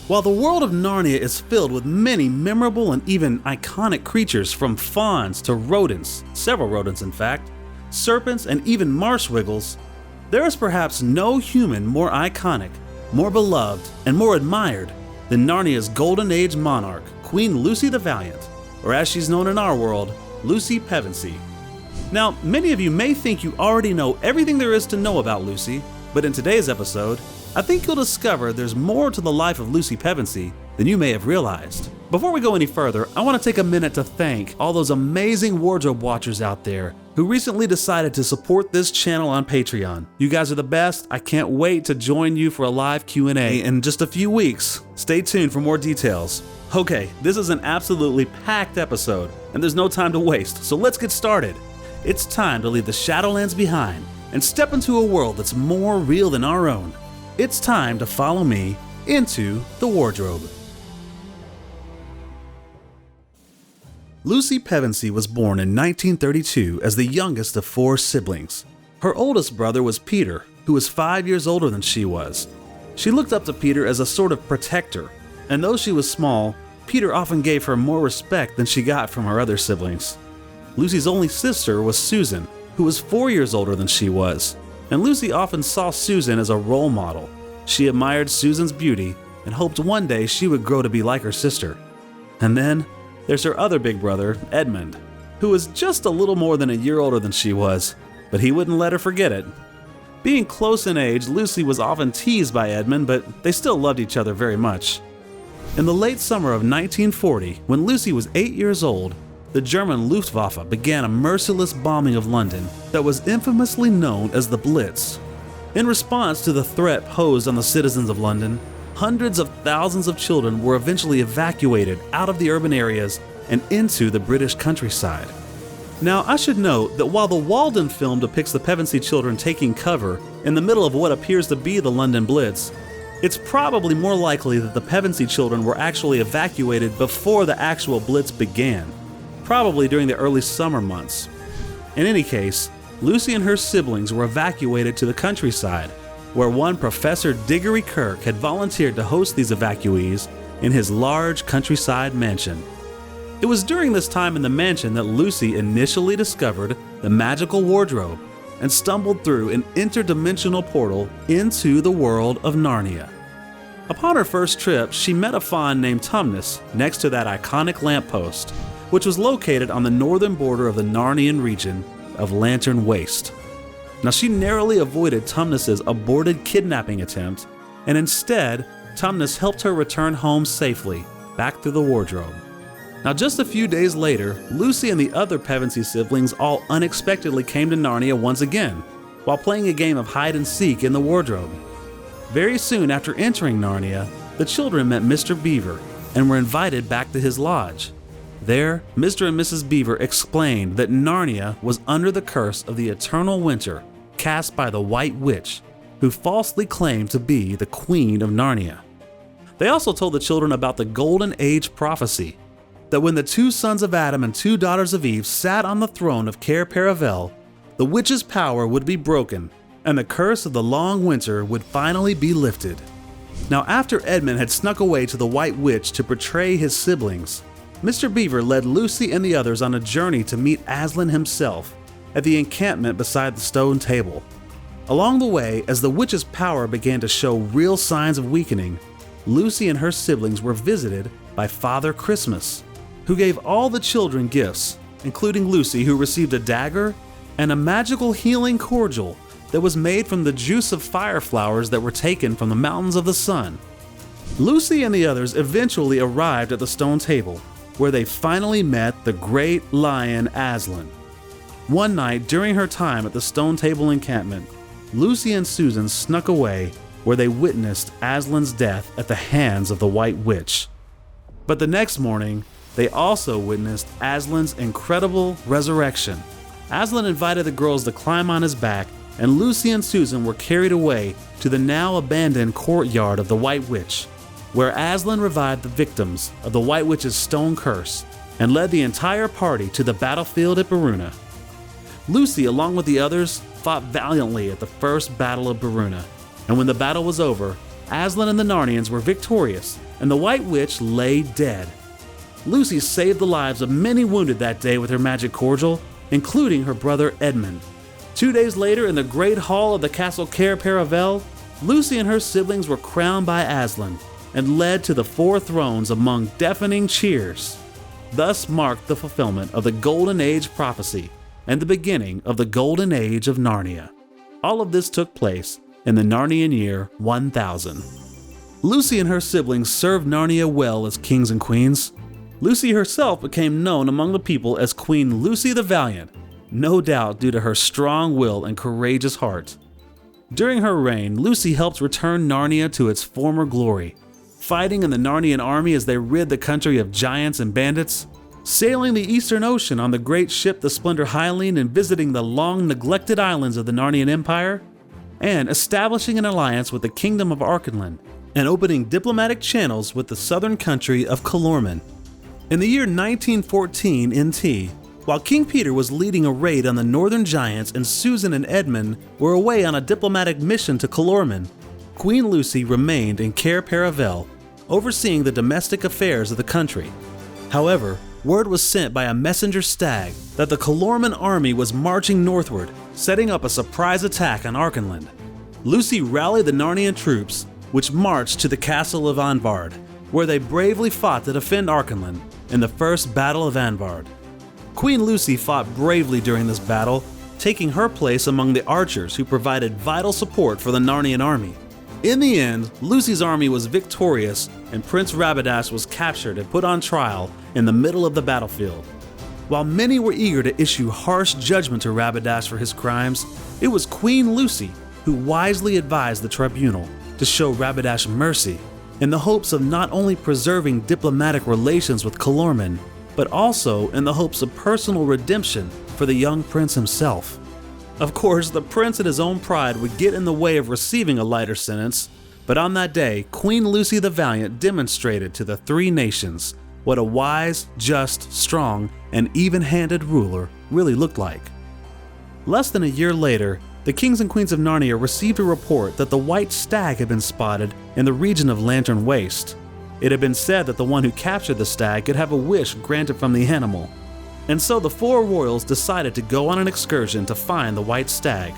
While the world of Narnia is filled with many memorable and even iconic creatures, from fawns to rodents, several rodents in fact, serpents and even marsh wiggles, there is perhaps no human more iconic, more beloved, and more admired than Narnia's Golden Age monarch, Queen Lucy the Valiant, or as she's known in our world, Lucy Pevensie. Now, many of you may think you already know everything there is to know about Lucy, but in today's episode, I think you'll discover there's more to the life of Lucy Pevensie than you may have realized. Before we go any further, I want to take a minute to thank all those amazing wardrobe watchers out there who recently decided to support this channel on Patreon. You guys are the best. I can't wait to join you for a live Q&A in just a few weeks. Stay tuned for more details. Okay, this is an absolutely packed episode, and there's no time to waste, so let's get started. It's time to leave the Shadowlands behind and step into a world that's more real than our own. It's time to follow me into the wardrobe. Lucy Pevensie was born in 1932 as the youngest of 4 siblings. Her oldest brother was Peter, who was 5 years older than she was. She looked up to Peter as a sort of protector, and though she was small, Peter often gave her more respect than she got from her other siblings. Lucy's only sister was Susan, who was 4 years older than she was, and Lucy often saw Susan as a role model. She admired Susan's beauty and hoped one day she would grow to be like her sister. And then there's her other big brother, Edmund, who was just a little more than a year older than she was, but he wouldn't let her forget it. Being close in age, Lucy was often teased by Edmund, but they still loved each other very much. In the late summer of 1940, when Lucy was 8 years old, the German Luftwaffe began a merciless bombing of London that was infamously known as the Blitz. In response to the threat posed on the citizens of London, hundreds of thousands of children were eventually evacuated out of the urban areas and into the British countryside. Now, I should note that while the Walden film depicts the Pevensie children taking cover in the middle of what appears to be the London Blitz, it's probably more likely that the Pevensie children were actually evacuated before the actual Blitz began, probably during the early summer months. In any case, Lucy and her siblings were evacuated to the countryside, where one Professor Digory Kirke had volunteered to host these evacuees in his large countryside mansion. It was during this time in the mansion that Lucy initially discovered the magical wardrobe and stumbled through an interdimensional portal into the world of Narnia. Upon her first trip, she met a fawn named Tumnus next to that iconic lamppost, which was located on the northern border of the Narnian region of Lantern Waste. Now, she narrowly avoided Tumnus's aborted kidnapping attempt, and instead, Tumnus helped her return home safely, back through the wardrobe. Now, just a few days later, Lucy and the other Pevensie siblings all unexpectedly came to Narnia once again, while playing a game of hide and seek in the wardrobe. Very soon after entering Narnia, the children met Mr. Beaver and were invited back to his lodge. There, Mr. and Mrs. Beaver explained that Narnia was under the curse of the eternal winter cast by the White Witch, who falsely claimed to be the Queen of Narnia. They also told the children about the Golden Age prophecy, that when the 2 sons of Adam and 2 daughters of Eve sat on the throne of Cair Paravel, the witch's power would be broken, and the curse of the long winter would finally be lifted. Now, after Edmund had snuck away to the White Witch to betray his siblings, Mr. Beaver led Lucy and the others on a journey to meet Aslan himself at the encampment beside the stone table. Along the way, as the witch's power began to show real signs of weakening, Lucy and her siblings were visited by Father Christmas, who gave all the children gifts, including Lucy, who received a dagger and a magical healing cordial that was made from the juice of fire flowers that were taken from the mountains of the sun. Lucy and the others eventually arrived at the stone table, where they finally met the great lion Aslan. One night during her time at the stone table encampment, Lucy and Susan snuck away where they witnessed Aslan's death at the hands of the White Witch. But the next morning, they also witnessed Aslan's incredible resurrection. Aslan invited the girls to climb on his back, and Lucy and Susan were carried away to the now abandoned courtyard of the White Witch, where Aslan revived the victims of the White Witch's stone curse and led the entire party to the battlefield at Beruna. Lucy, along with the others, fought valiantly at the first Battle of Beruna, and when the battle was over, Aslan and the Narnians were victorious, and the White Witch lay dead. Lucy saved the lives of many wounded that day with her magic cordial, including her brother Edmund. 2 days later, in the great hall of the Castle Cair-Paravel, Lucy and her siblings were crowned by Aslan and led to the 4 thrones among deafening cheers. Thus marked the fulfillment of the Golden Age prophecy and the beginning of the Golden Age of Narnia. All of this took place in the Narnian year 1000. Lucy and her siblings served Narnia well as kings and queens. Lucy herself became known among the people as Queen Lucy the Valiant, no doubt due to her strong will and courageous heart. During her reign, Lucy helped return Narnia to its former glory, fighting in the Narnian army as they rid the country of giants and bandits, sailing the Eastern Ocean on the great ship the Splendor Hyaline and visiting the long-neglected islands of the Narnian Empire, and establishing an alliance with the Kingdom of Archenland and opening diplomatic channels with the southern country of Calormen. In the year 1914 NT, while King Peter was leading a raid on the northern giants and Susan and Edmund were away on a diplomatic mission to Calormen, Queen Lucy remained in Cair-Paravel, overseeing the domestic affairs of the country. However, word was sent by a messenger stag that the Calormen army was marching northward, setting up a surprise attack on Archenland. Lucy rallied the Narnian troops, which marched to the castle of Anvard, where they bravely fought to defend Archenland in the First Battle of Anvard. Queen Lucy fought bravely during this battle, taking her place among the archers who provided vital support for the Narnian army. In the end, Lucy's army was victorious and Prince Rabadash was captured and put on trial in the middle of the battlefield. While many were eager to issue harsh judgment to Rabadash for his crimes, it was Queen Lucy who wisely advised the tribunal to show Rabadash mercy in the hopes of not only preserving diplomatic relations with Calormen, but also in the hopes of personal redemption for the young prince himself. Of course, the prince and his own pride would get in the way of receiving a lighter sentence, but on that day, Queen Lucy the Valiant demonstrated to the 3 nations what a wise, just, strong, and even-handed ruler really looked like. Less than a year later, the kings and queens of Narnia received a report that the white stag had been spotted in the region of Lantern Waste. It had been said that the one who captured the stag could have a wish granted from the animal. And so the 4 royals decided to go on an excursion to find the white stag.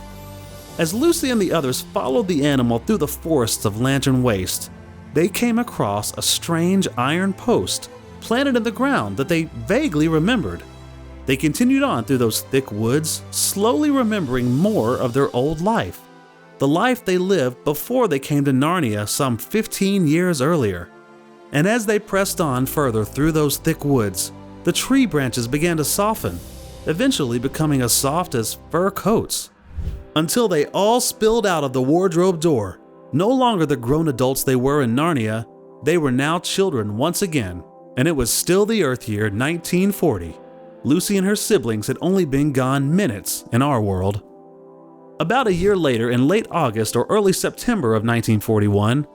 As Lucy and the others followed the animal through the forests of Lantern Waste, they came across a strange iron post planted in the ground that they vaguely remembered. They continued on through those thick woods, slowly remembering more of their old life, the life they lived before they came to Narnia some 15 years earlier. And as they pressed on further through those thick woods, the tree branches began to soften, eventually becoming as soft as fur coats, until they all spilled out of the wardrobe door. No longer the grown adults they were in Narnia, they were now children once again, and it was still the Earth year 1940. Lucy and her siblings had only been gone minutes in our world. About a year later, in late August or early September of 1941,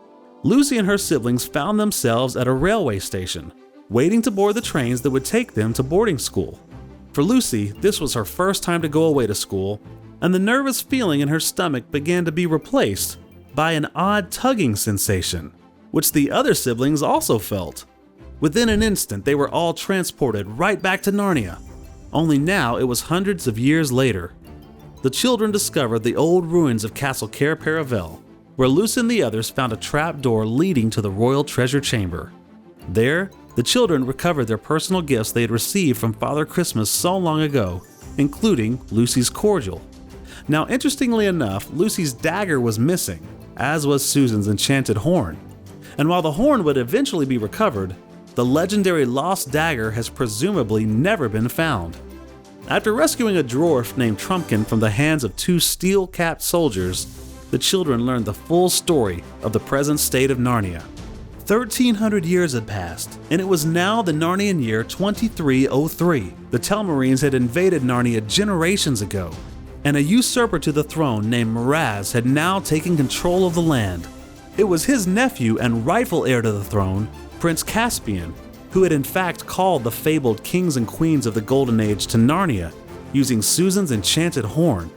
Lucy and her siblings found themselves at a railway station, waiting to board the trains that would take them to boarding school. For Lucy, this was her first time to go away to school, and the nervous feeling in her stomach began to be replaced by an odd tugging sensation, which the other siblings also felt. Within an instant, they were all transported right back to Narnia, only now it was hundreds of years later. The children discovered the old ruins of Castle Cair-Paravel, where Lucy and the others found a trap door leading to the royal treasure chamber. There, the children recovered their personal gifts they had received from Father Christmas so long ago, including Lucy's cordial. Now, interestingly enough, Lucy's dagger was missing, as was Susan's enchanted horn. And while the horn would eventually be recovered, the legendary lost dagger has presumably never been found. After rescuing a dwarf named Trumpkin from the hands of 2 steel-capped soldiers, the children learned the full story of the present state of Narnia. 1,300 years had passed, and it was now the Narnian year 2303. The Telmarines had invaded Narnia generations ago, and a usurper to the throne named Mraz had now taken control of the land. It was his nephew and rightful heir to the throne, Prince Caspian, who had in fact called the fabled kings and queens of the Golden Age to Narnia, using Susan's enchanted horn.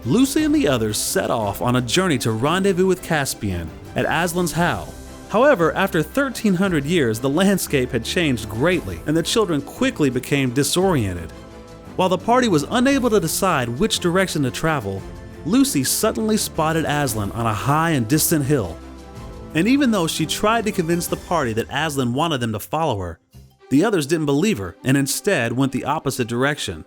Lucy and the others set off on a journey to rendezvous with Caspian at Aslan's Howe. However, after 1,300 years, the landscape had changed greatly, and the children quickly became disoriented. While the party was unable to decide which direction to travel, Lucy suddenly spotted Aslan on a high and distant hill. And even though she tried to convince the party that Aslan wanted them to follow her, the others didn't believe her and instead went the opposite direction.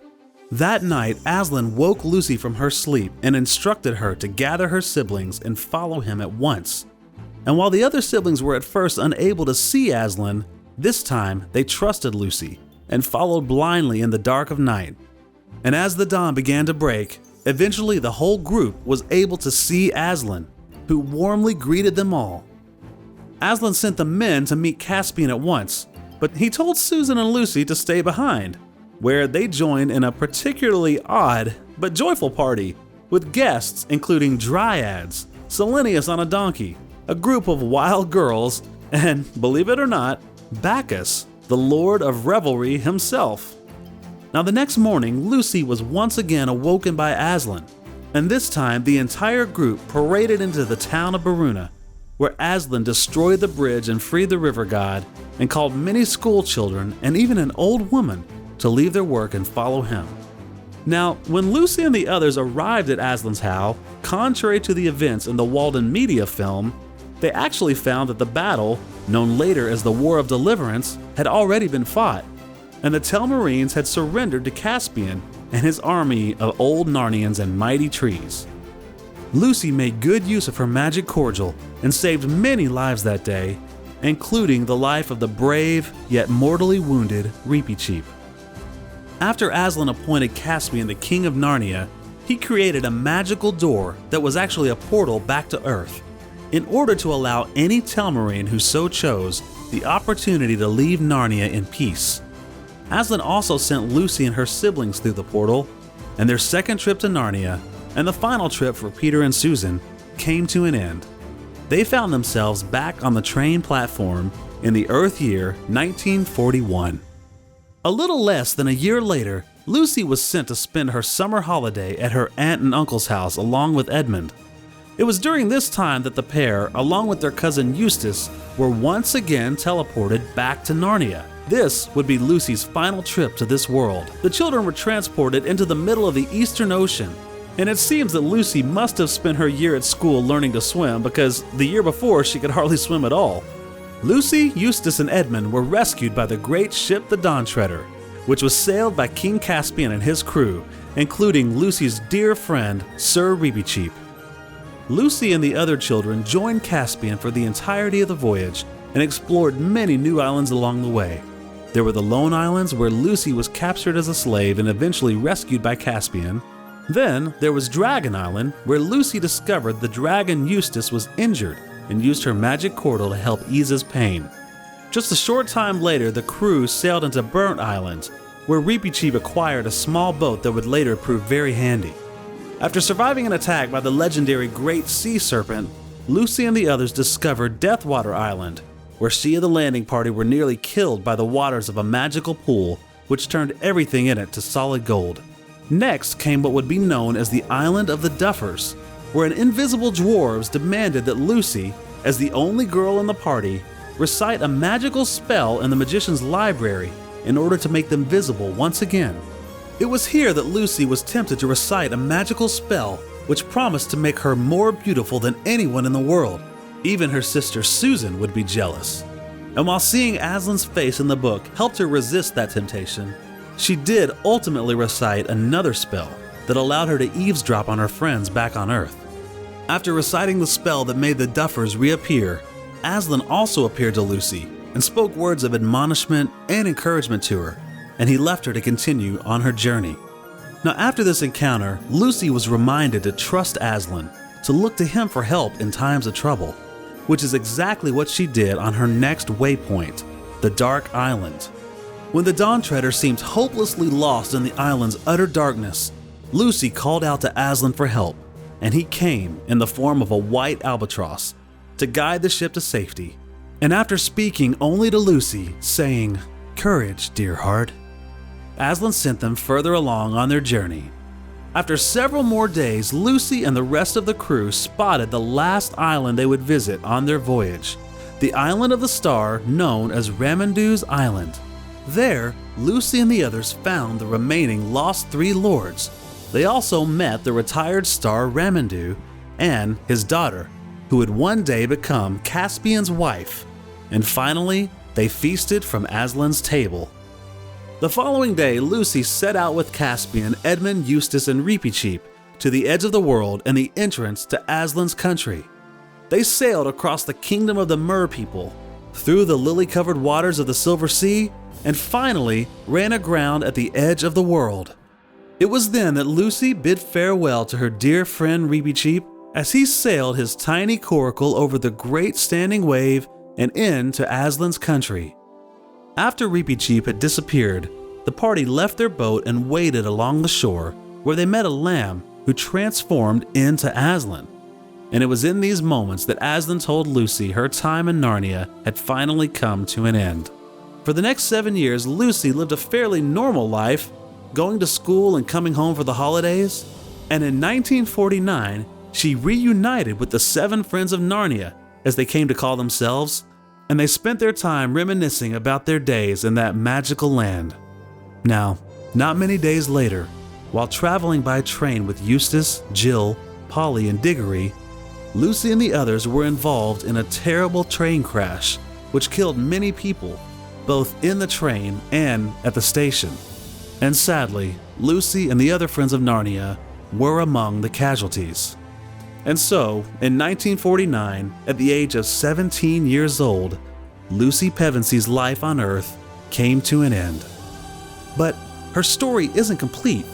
That night, Aslan woke Lucy from her sleep and instructed her to gather her siblings and follow him at once. And while the other siblings were at first unable to see Aslan, this time they trusted Lucy and followed blindly in the dark of night. And as the dawn began to break, eventually the whole group was able to see Aslan, who warmly greeted them all. Aslan sent the men to meet Caspian at once, but he told Susan and Lucy to stay behind, where they joined in a particularly odd but joyful party with guests including dryads, Selenius on a donkey, a group of wild girls, and, believe it or not, Bacchus, the lord of revelry himself. Now the next morning, Lucy was once again awoken by Aslan, and this time the entire group paraded into the town of Beruna, where Aslan destroyed the bridge and freed the river god, and called many school children and even an old woman to leave their work and follow him. Now, when Lucy and the others arrived at Aslan's Howe, contrary to the events in the Walden Media film, they actually found that the battle, known later as the War of Deliverance, had already been fought, and the Telmarines had surrendered to Caspian and his army of old Narnians and mighty trees. Lucy made good use of her magic cordial and saved many lives that day, including the life of the brave yet mortally wounded Reepicheep. After Aslan appointed Caspian the king of Narnia, he created a magical door that was actually a portal back to Earth, in order to allow any Telmarine who so chose the opportunity to leave Narnia in peace. Aslan also sent Lucy and her siblings through the portal, and their second trip to Narnia, and the final trip for Peter and Susan, came to an end. They found themselves back on the train platform in the Earth year 1941. A little less than a year later, Lucy was sent to spend her summer holiday at her aunt and uncle's house along with Edmund. It was during this time that the pair, along with their cousin Eustace, were once again teleported back to Narnia. This would be Lucy's final trip to this world. The children were transported into the middle of the Eastern Ocean, and it seems that Lucy must have spent her year at school learning to swim, because the year before she could hardly swim at all. Lucy, Eustace, and Edmund were rescued by the great ship the Dawn Treader, which was sailed by King Caspian and his crew, including Lucy's dear friend, Sir Reepicheep. Lucy and the other children joined Caspian for the entirety of the voyage and explored many new islands along the way. There were the Lone Islands, where Lucy was captured as a slave and eventually rescued by Caspian. Then there was Dragon Island, where Lucy discovered the dragon Eustace was injured and used her magic cordial to help ease his pain. Just a short time later, the crew sailed into Burnt Island, where Reepicheep acquired a small boat that would later prove very handy. After surviving an attack by the legendary Great Sea Serpent, Lucy and the others discovered Deathwater Island, where she and the landing party were nearly killed by the waters of a magical pool, which turned everything in it to solid gold. Next came what would be known as the Island of the Duffers, where an invisible dwarves demanded that Lucy, as the only girl in the party, recite a magical spell in the magician's library in order to make them visible once again. It was here that Lucy was tempted to recite a magical spell which promised to make her more beautiful than anyone in the world. Even her sister Susan would be jealous. And while seeing Aslan's face in the book helped her resist that temptation, she did ultimately recite another spell that allowed her to eavesdrop on her friends back on Earth. After reciting the spell that made the Duffers reappear, Aslan also appeared to Lucy and spoke words of admonishment and encouragement to her, and he left her to continue on her journey. Now, after this encounter, Lucy was reminded to trust Aslan, to look to him for help in times of trouble, which is exactly what she did on her next waypoint, the Dark Island. When the Dawn Treader seemed hopelessly lost in the island's utter darkness, Lucy called out to Aslan for help, and he came in the form of a white albatross to guide the ship to safety. And after speaking only to Lucy, saying, "Courage, dear heart," Aslan sent them further along on their journey. After several more days, Lucy and the rest of the crew spotted the last island they would visit on their voyage, the island of the star known as Ramandu's Island. There, Lucy and the others found the remaining lost three lords. They also met the retired star Ramandu and his daughter, who would one day become Caspian's wife. And finally, they feasted from Aslan's table. The following day, Lucy set out with Caspian, Edmund, Eustace, and Reepicheep to the edge of the world and the entrance to Aslan's country. They sailed across the kingdom of the Mer people, through the lily-covered waters of the Silver Sea, and finally ran aground at the edge of the world. It was then that Lucy bid farewell to her dear friend Reepicheep as he sailed his tiny coracle over the great standing wave and into Aslan's country. After Reepicheep had disappeared, the party left their boat and waded along the shore, where they met a lamb who transformed into Aslan. And it was in these moments that Aslan told Lucy her time in Narnia had finally come to an end. For the next 7 years, Lucy lived a fairly normal life, going to school and coming home for the holidays. And in 1949, she reunited with the 7 Friends of Narnia, as they came to call themselves, and they spent their time reminiscing about their days in that magical land. Now, not many days later, while traveling by train with Eustace, Jill, Polly, and Digory, Lucy and the others were involved in a terrible train crash, which killed many people, both in the train and at the station. And sadly, Lucy and the other Friends of Narnia were among the casualties. And so, in 1949, at the age of 17 years old, Lucy Pevensie's life on Earth came to an end. But her story isn't complete,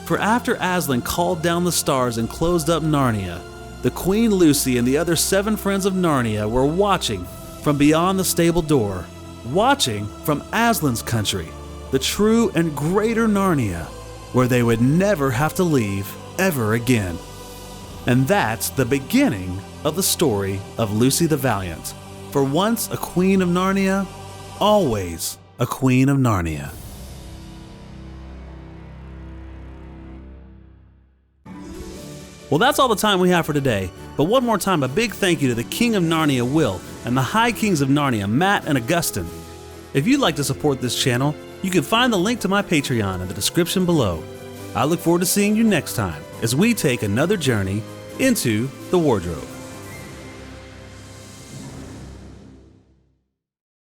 for after Aslan called down the stars and closed up Narnia, the Queen Lucy and the other 7 Friends of Narnia were watching from beyond the stable door, watching from Aslan's country, the true and greater Narnia, where they would never have to leave ever again. And that's the beginning of the story of Lucy the Valiant. For once a Queen of Narnia, always a Queen of Narnia. Well, that's all the time we have for today. But one more time, a big thank you to the King of Narnia, Will, and the High Kings of Narnia, Matt and Augustine. If you'd like to support this channel, you can find the link to my Patreon in the description below. I look forward to seeing you next time as we take another journey into the wardrobe.